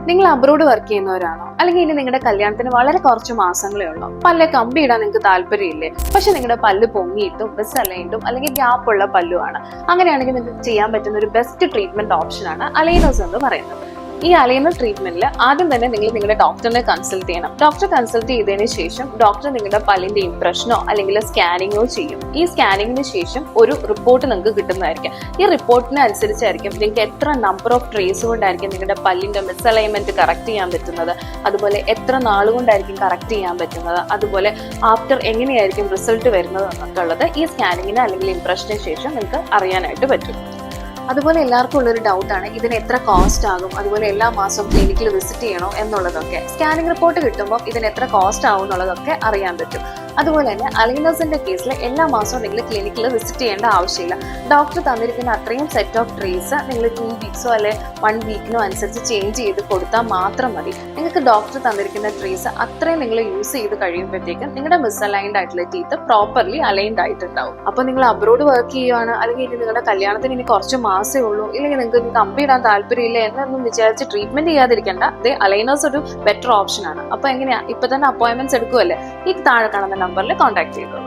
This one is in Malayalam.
നിങ്ങൾ അബ്രോഡ് വർക്ക് ചെയ്യുന്നവരാണോ, അല്ലെങ്കിൽ ഇനി നിങ്ങളുടെ കല്യാണത്തിന് വളരെ കുറച്ച് മാസങ്ങളേ ഉള്ളൂ, പല്ല് കമ്പി ഇടാൻ നിങ്ങൾക്ക് താല്പര്യമില്ലേ, പക്ഷെ നിങ്ങളുടെ പല്ല് പൊങ്ങിയിട്ടും മിസ്അലൈൻഡും അല്ലെങ്കിൽ ഗ്യാപ്പ് ഉള്ള പല്ലുമാണ്, അങ്ങനെയാണെങ്കിൽ നിങ്ങൾക്ക് ചെയ്യാൻ പറ്റുന്ന ഒരു ബെസ്റ്റ് ട്രീറ്റ്മെന്റ് ഓപ്ഷനാണ് അലൈനേഴ്സ് എന്ന് പറയുന്നത്. ഈ അലൈനർ ട്രീറ്റ്മെന്റിൽ ആദ്യം തന്നെ നിങ്ങൾ നിങ്ങളുടെ ഡോക്ടറിനെ കൺസൾട്ട് ചെയ്യണം. ഡോക്ടറെ കൺസൾട്ട് ചെയ്തതിന് ശേഷം ഡോക്ടർ നിങ്ങളുടെ പല്ലിന്റെ ഇംപ്രഷനോ അല്ലെങ്കിൽ സ്കാനിങ്ങോ ചെയ്യും. ഈ സ്കാനിങ്ങിന് ശേഷം ഒരു റിപ്പോർട്ട് നിങ്ങൾക്ക് കിട്ടുന്നതായിരിക്കും. ഈ റിപ്പോർട്ടിന് അനുസരിച്ചായിരിക്കും നിങ്ങൾക്ക് എത്ര നമ്പർ ഓഫ് ട്രേസ് കൊണ്ടായിരിക്കും നിങ്ങളുടെ പല്ലിന്റെ മിസ്അലൈൻമെന്റ് കറക്റ്റ് ചെയ്യാൻ പറ്റുന്നത്, അതുപോലെ എത്ര നാളുകൊണ്ടായിരിക്കും കറക്റ്റ് ചെയ്യാൻ പറ്റുന്നത്, അതുപോലെ ആഫ്റ്റർ എങ്ങനെയായിരിക്കും റിസൾട്ട് വരുന്നത് എന്നൊക്കെ ഉള്ളത് ഈ സ്കാനിങ്ങിന് അല്ലെങ്കിൽ ഇംപ്രഷന് ശേഷം നിങ്ങൾക്ക് അറിയാനായിട്ട് പറ്റും. അതുപോലെ എല്ലാവർക്കും ഉള്ളൊരു ഡൗട്ടാണ് ഇതിന് എത്ര കോസ്റ്റ് ആകും, അതുപോലെ എല്ലാ മാസവും ക്ലിനിക്കിൽ വിസിറ്റ് ചെയ്യണോ എന്നുള്ളതൊക്കെ. സ്കാനിങ് റിപ്പോർട്ട് കിട്ടുമ്പോൾ ഇതിന് എത്ര കോസ്റ്റ് ആവും എന്നുള്ളതൊക്കെ അറിയാൻ പറ്റും. അതുപോലെ തന്നെ അലൈനേഴ്സിന്റെ കേസിൽ എല്ലാ മാസവും നിങ്ങൾ ക്ലിനിക്കിൽ വിസിറ്റ് ചെയ്യേണ്ട ആവശ്യമില്ല. ഡോക്ടർ തന്നിരിക്കുന്ന അത്രയും സെറ്റ് ഓഫ് ട്രീസ് നിങ്ങൾ 2 വീക്സോ അല്ലെ 1 വീക്കിനോ അനുസരിച്ച് ചേഞ്ച് ചെയ്ത് കൊടുത്താൽ മാത്രം മതി. നിങ്ങൾക്ക് ഡോക്ടർ തന്നിരിക്കുന്ന ട്രീസ് അത്രയും നിങ്ങൾ യൂസ് ചെയ്ത് കഴിയുമ്പോഴത്തേക്കും നിങ്ങളുടെ മിസ്അലൈൻഡ് ആയിട്ടുള്ള ടീത്ത് പ്രോപ്പർലി അലൈൻഡ് ആയിട്ടുണ്ടാവും. അപ്പോൾ നിങ്ങൾ അബ്രോഡ് വർക്ക് ചെയ്യുകയാണ്, അല്ലെങ്കിൽ ഇനി നിങ്ങളുടെ കല്യാണത്തിന് ഇനി കുറച്ച് മാസമേ ഉള്ളൂ, ഇല്ലെങ്കിൽ നിങ്ങൾക്ക് കമ്പി ഇടാൻ താല്പര്യമില്ല എന്നൊന്നും വിചാരിച്ച് ട്രീറ്റ്മെന്റ് ചെയ്യാതിരിക്കേണ്ട. അലൈനേഴ്സ് ഒരു ബെറ്റർ ഓപ്ഷൻ ആണ്. അപ്പോൾ എങ്ങനെയാ, ഇപ്പൊ തന്നെ അപ്പോയിന്റ്മെന്റ്സ് എടുക്കുമല്ലേ, ഈ താഴെ കാണുന്ന നമ്പറിൽ കോൺടാക്ട് ചെയ്തോളൂ.